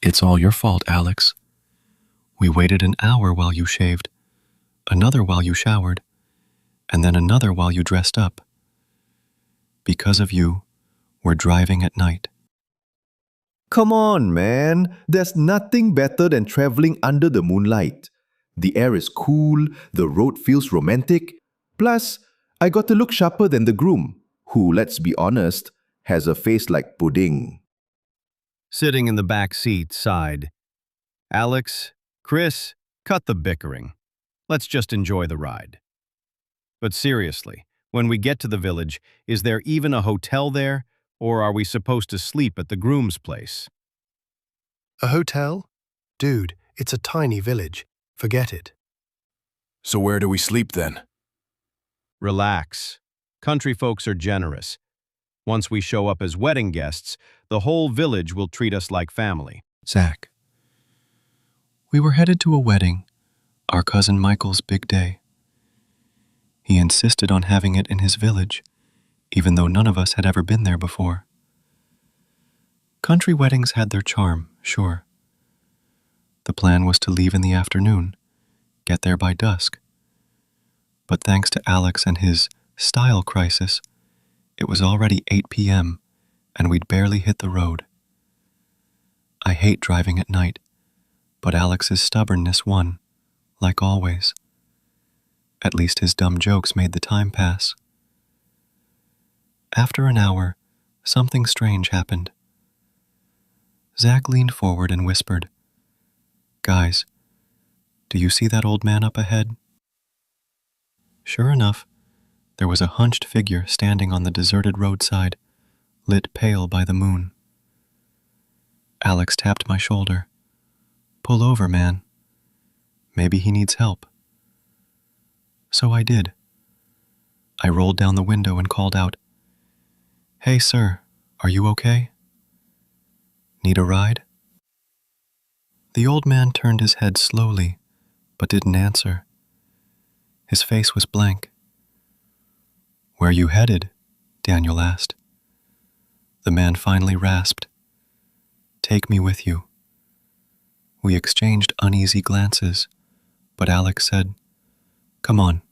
It's all your fault, Alex. We waited an hour while you shaved, another while you showered, and then another while you dressed up. Because of you, we're driving at night. Come on, man. There's nothing better than traveling under the moonlight. The air is cool, the road feels romantic. Plus, I got to look sharper than the groom, who, let's be honest, has a face like pudding. Sitting in the back seat, sighed. Alex, Chris, cut the bickering. Let's just enjoy the ride. But seriously, when we get to the village, is there even a hotel there, or are we supposed to sleep at the groom's place? A hotel? Dude, it's a tiny village. Forget it. So where do we sleep then? Relax. Country folks are generous. Once we show up as wedding guests, the whole village will treat us like family. Zach, we were headed to a wedding, our cousin Michael's big day. He insisted on having it in his village, even though none of us had ever been there before. Country weddings had their charm, sure. The plan was to leave in the afternoon, get there by dusk. But thanks to Alex and his style crisis, it was already 8 p.m., and we'd barely hit the road. I hate driving at night, but Alex's stubbornness won, like always. At least his dumb jokes made the time pass. After an hour, something strange happened. Zach leaned forward and whispered, "Guys, do you see that old man up ahead?" Sure enough, there was a hunched figure standing on the deserted roadside, lit pale by the moon. Alex tapped my shoulder. "Pull over, man. Maybe he needs help." So I did. I rolled down the window and called out, "Hey, sir, are you okay? Need a ride?" The old man turned his head slowly, but didn't answer. His face was blank. "Where you headed?" Daniel asked. The man finally rasped, "Take me with you." We exchanged uneasy glances, but Alex said, "Come on,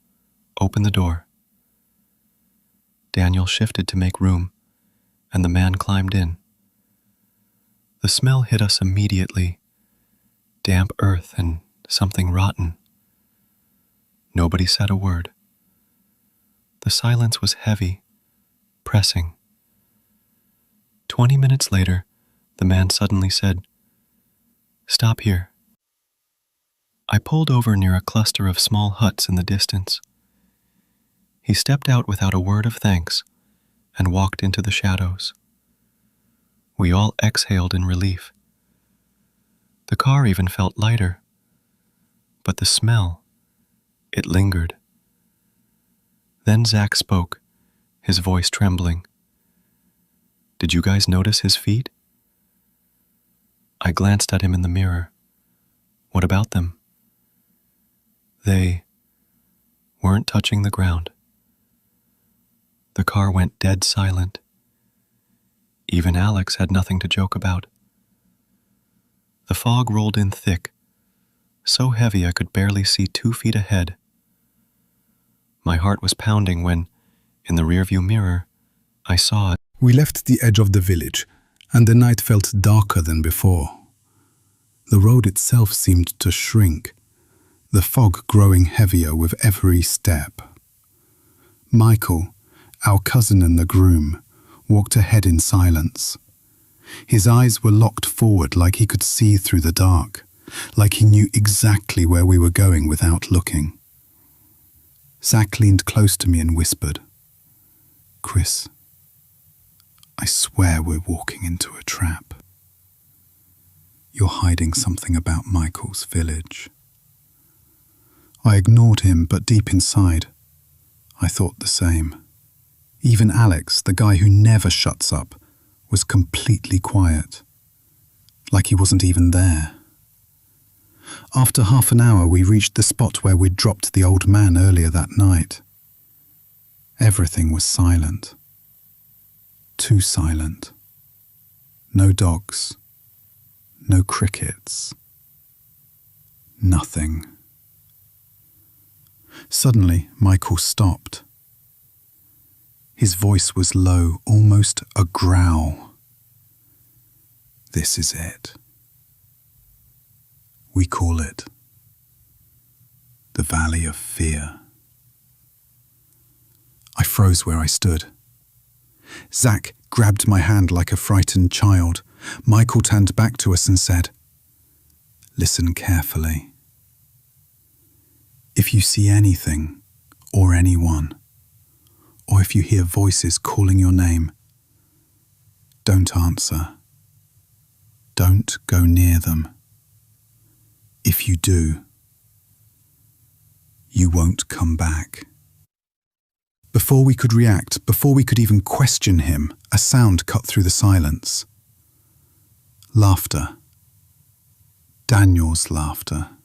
open the door." Daniel shifted to make room, and the man climbed in. The smell hit us immediately, damp earth and something rotten. Nobody said a word. The silence was heavy, pressing. 20 minutes later, the man suddenly said, "Stop here." I pulled over near a cluster of small huts in the distance. He stepped out without a word of thanks and walked into the shadows. We all exhaled in relief. The car even felt lighter. But the smell, it lingered. Then Zach spoke, his voice trembling. "Did you guys notice his feet?" I glanced at him in the mirror. What about them? They weren't touching the ground. The car went dead silent. Even Alex had nothing to joke about. The fog rolled in thick, so heavy I could barely see 2 feet ahead. My heart was pounding when, in the rearview mirror, I saw it. We left the edge of the village, and the night felt darker than before. The road itself seemed to shrink, the fog growing heavier with every step. Michael, our cousin and the groom, walked ahead in silence. His eyes were locked forward like he could see through the dark, like he knew exactly where we were going without looking. Zach leaned close to me and whispered, "Chris, I swear we're walking into a trap. You're hiding something about Michael's village." I ignored him, but deep inside, I thought the same. Even Alex, the guy who never shuts up, was completely quiet, like he wasn't even there. After half an hour, we reached the spot where we'd dropped the old man earlier that night. Everything was silent. Too silent. No dogs. no crickets. Nothing. Suddenly, Michael stopped. His voice was low, almost a growl. This is it. We call it the Valley of Fear. I froze where I stood. Zach grabbed my hand like a frightened child. Michael turned back to us and said, "Listen carefully. If you see anything or anyone, or if you hear voices calling your name, don't answer. Don't go near them. If you do, you won't come back." Before we could react, before we could even question him, a sound cut through the silence. Laughter. Daniel's laughter.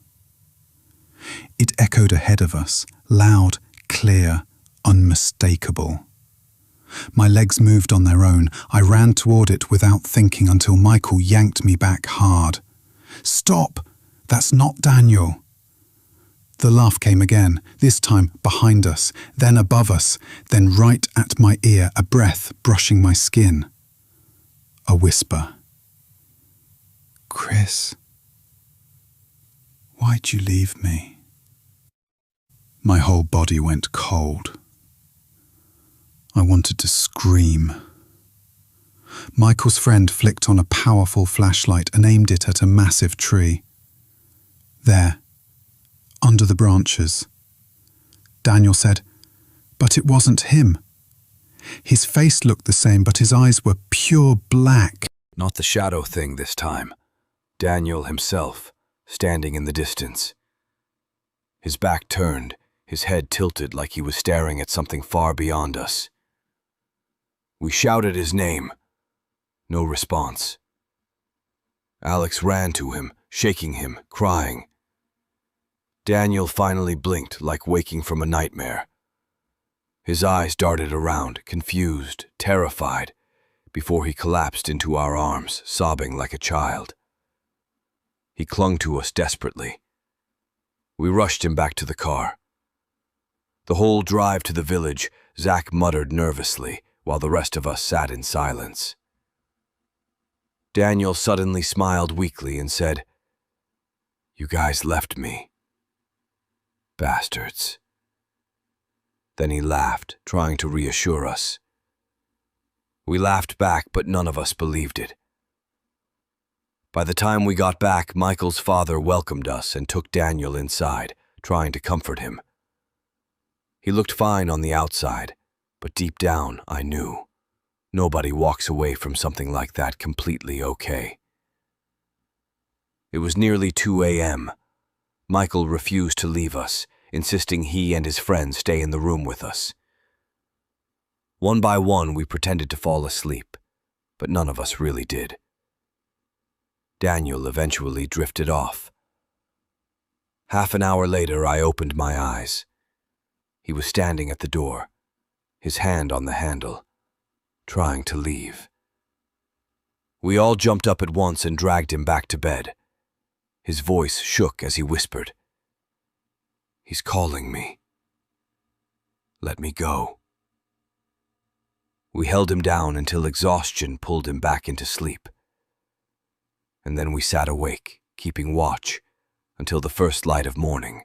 It echoed ahead of us, loud, clear, unmistakable. My legs moved on their own. I ran toward it without thinking until Michael yanked me back hard. "Stop! That's not Daniel." The laugh came again, this time behind us, then above us, then right at my ear, a breath brushing my skin. A whisper. "Chris, why'd you leave me?" My whole body went cold. I wanted to scream. Michael's friend flicked on a powerful flashlight and aimed it at a massive tree. There, under the branches. Daniel said, "But it wasn't him." His face looked the same, but his eyes were pure black. Not the shadow thing this time. Daniel himself, standing in the distance. His back turned, his head tilted like he was staring at something far beyond us. We shouted his name. No response. Alex ran to him, shaking him, crying. Daniel finally blinked like waking from a nightmare. His eyes darted around, confused, terrified, before he collapsed into our arms, sobbing like a child. He clung to us desperately. We rushed him back to the car. The whole drive to the village, Zach muttered nervously, while the rest of us sat in silence. Daniel suddenly smiled weakly and said, "You guys left me. Bastards." Then he laughed, trying to reassure us. We laughed back, but none of us believed it. By the time we got back, Michael's father welcomed us and took Daniel inside, trying to comfort him. He looked fine on the outside, but deep down, I knew. Nobody walks away from something like that completely okay. It was nearly 2 a.m. Michael refused to leave us, insisting he and his friends stay in the room with us. One by one, we pretended to fall asleep, but none of us really did. Daniel eventually drifted off. Half an hour later, I opened my eyes. He was standing at the door, his hand on the handle, trying to leave. We all jumped up at once and dragged him back to bed. His voice shook as he whispered, "He's calling me. Let me go." We held him down until exhaustion pulled him back into sleep. And then we sat awake, keeping watch, until the first light of morning.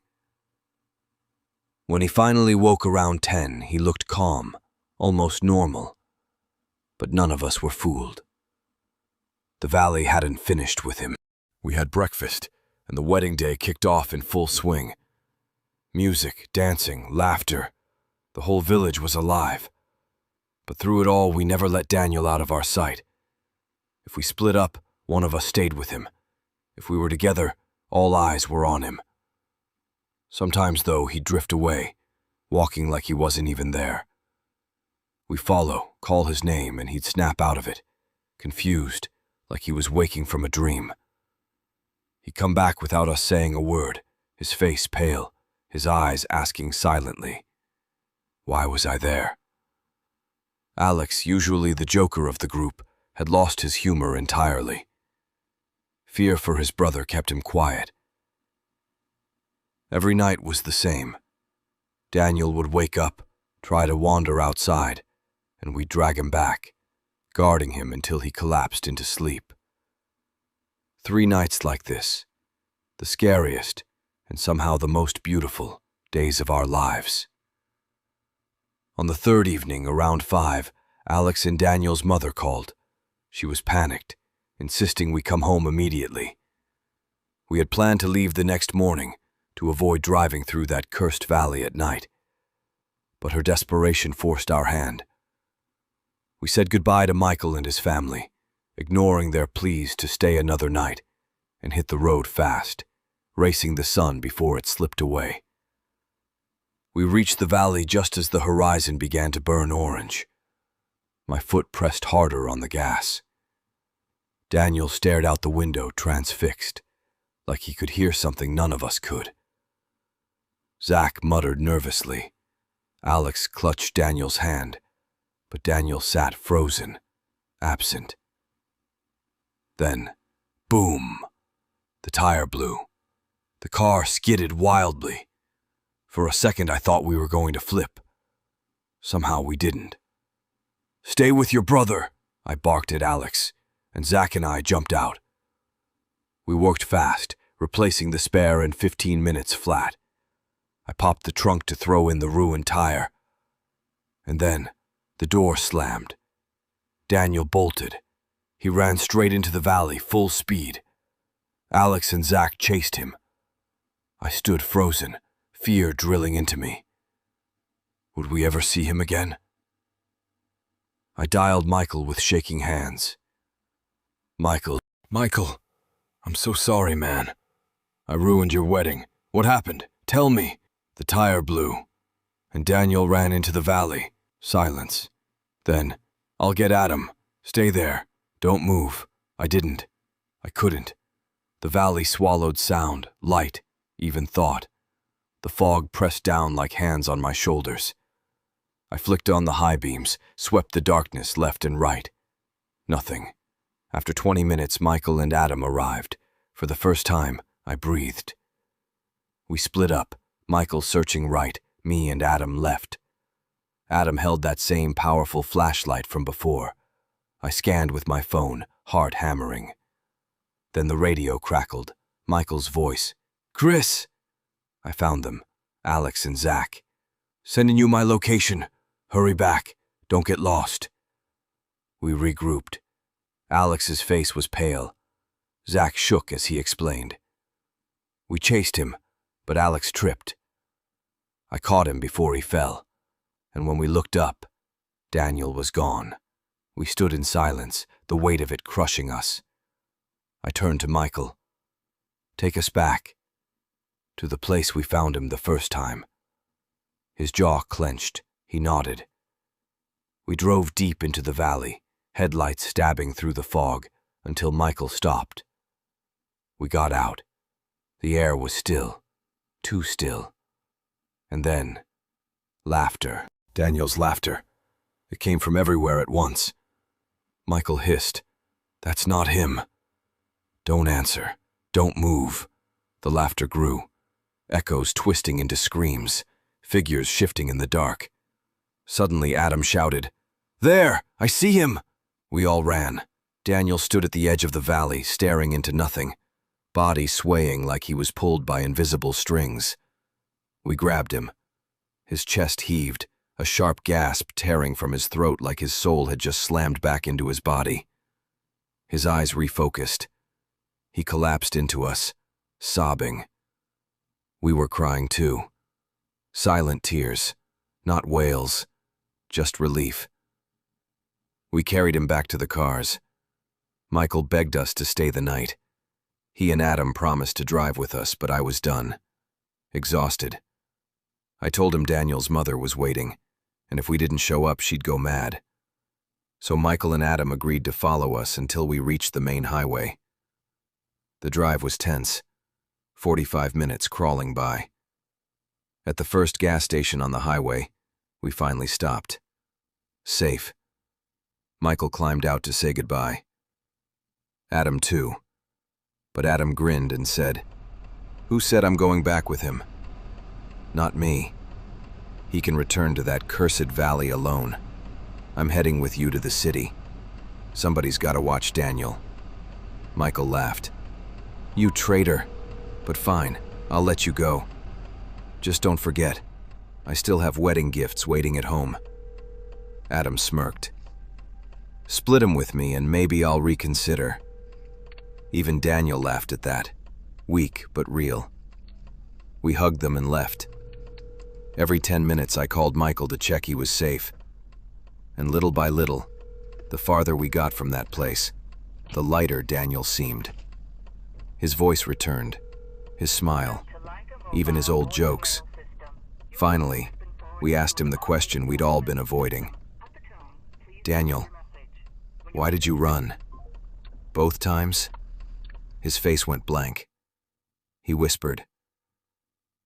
When he finally woke around 10, he looked calm, almost normal. But none of us were fooled. The valley hadn't finished with him. We had breakfast, and the wedding day kicked off in full swing. Music, dancing, laughter. The whole village was alive. But through it all, we never let Daniel out of our sight. If we split up, one of us stayed with him. If we were together, all eyes were on him. Sometimes, though, he'd drift away, walking like he wasn't even there. We'd follow, call his name, and he'd snap out of it, confused, like he was waking from a dream. He'd come back without us saying a word, his face pale, his eyes asking silently, "Why was I there?" Alex, usually the joker of the group, had lost his humor entirely. Fear for his brother kept him quiet. Every night was the same. Daniel would wake up, try to wander outside, and we'd drag him back, guarding him until he collapsed into sleep. 3 nights like this, the scariest and somehow the most beautiful days of our lives. On the 3rd evening, around 5, Alex and Daniel's mother called. She was panicked, insisting we come home immediately. We had planned to leave the next morning to avoid driving through that cursed valley at night, but her desperation forced our hand. We said goodbye to Michael and his family, ignoring their pleas to stay another night, and hit the road fast, racing the sun before it slipped away. We reached the valley just as the horizon began to burn orange. My foot pressed harder on the gas. Daniel stared out the window, transfixed, like he could hear something none of us could. Zach muttered nervously. Alex clutched Daniel's hand, but Daniel sat frozen, absent. Then, boom! The tire blew. The car skidded wildly. For a second I thought we were going to flip. Somehow we didn't. "Stay with your brother," I barked at Alex, and Zach and I jumped out. We worked fast, replacing the spare in 15 minutes flat. I popped the trunk to throw in the ruined tire. And then, the door slammed. Daniel bolted. He ran straight into the valley, full speed. Alex and Zach chased him. I stood frozen, fear drilling into me. Would we ever see him again? I dialed Michael with shaking hands. Michael, I'm so sorry, man. I ruined your wedding. What happened? Tell me." The tire blew, and Daniel ran into the valley. Silence. Then, "I'll get Adam. Stay there. Don't move." I didn't. I couldn't. The valley swallowed sound, light, even thought. The fog pressed down like hands on my shoulders. I flicked on the high beams, swept the darkness left and right. Nothing. After 20 minutes, Michael and Adam arrived. For the first time, I breathed. We split up, Michael searching right, me and Adam left. Adam held that same powerful flashlight from before. I scanned with my phone, heart hammering. Then the radio crackled, Michael's voice. "Chris!" I found them, Alex and Zach. "Sending you my location. Hurry back. Don't get lost." We regrouped. Alex's face was pale. Zach shook as he explained. We chased him, but Alex tripped. I caught him before he fell, and when we looked up, Daniel was gone. We stood in silence, the weight of it crushing us. I turned to Michael. "Take us back." To the place we found him the first time. His jaw clenched. He nodded. We drove deep into the valley, headlights stabbing through the fog, until Michael stopped. We got out. The air was still, too still. And then, laughter. Daniel's laughter. It came from everywhere at once. Michael hissed, "That's not him." "Don't answer. Don't move." The laughter grew. Echoes twisting into screams, figures shifting in the dark. Suddenly Adam shouted, "There! I see him!" We all ran. Daniel stood at the edge of the valley, staring into nothing, body swaying like he was pulled by invisible strings. We grabbed him. His chest heaved, a sharp gasp tearing from his throat like his soul had just slammed back into his body. His eyes refocused. He collapsed into us, sobbing. We were crying too. Silent tears, not wails, just relief. We carried him back to the cars. Michael begged us to stay the night. He and Adam promised to drive with us, but I was done. Exhausted. I told him Daniel's mother was waiting, and if we didn't show up, she'd go mad. So Michael and Adam agreed to follow us until we reached the main highway. The drive was tense, 45 minutes crawling by. At the first gas station on the highway, we finally stopped. Safe. Michael climbed out to say goodbye. Adam too. But Adam grinned and said, "Who said I'm going back with him? Not me. He can return to that cursed valley alone. I'm heading with you to the city. Somebody's got to watch Daniel." Michael laughed. "You traitor. But fine, I'll let you go. Just don't forget, I still have wedding gifts waiting at home." Adam smirked. "Split 'em with me and maybe I'll reconsider." Even Daniel laughed at that. Weak but real. We hugged them and left. Every 10 minutes I called Michael to check he was safe. And little by little, the farther we got from that place, the lighter Daniel seemed. His voice returned, his smile, even his old jokes. Finally, we asked him the question we'd all been avoiding. "Daniel, why did you run? Both times?" His face went blank. He whispered,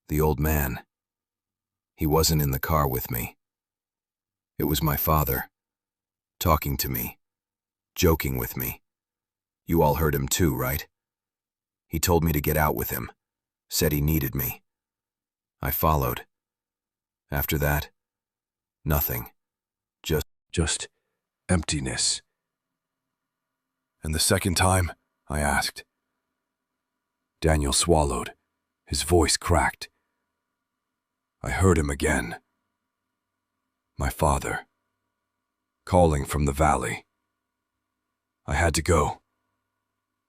"The old man. He wasn't in the car with me. It was my father, talking to me, joking with me. You all heard him too, right? He told me to get out with him, said he needed me. I followed. After that, nothing. Just emptiness." "And the second time?" I asked. Daniel swallowed. His voice cracked. "I heard him again. My father, calling from the valley. I had to go.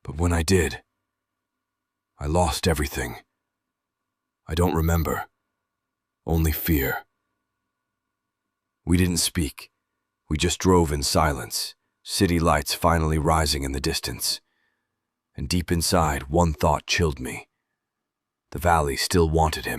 But when I did, I lost everything. I don't remember. Only fear. We didn't speak. We just drove in silence, city lights finally rising in the distance. And deep inside, one thought chilled me. The valley still wanted him.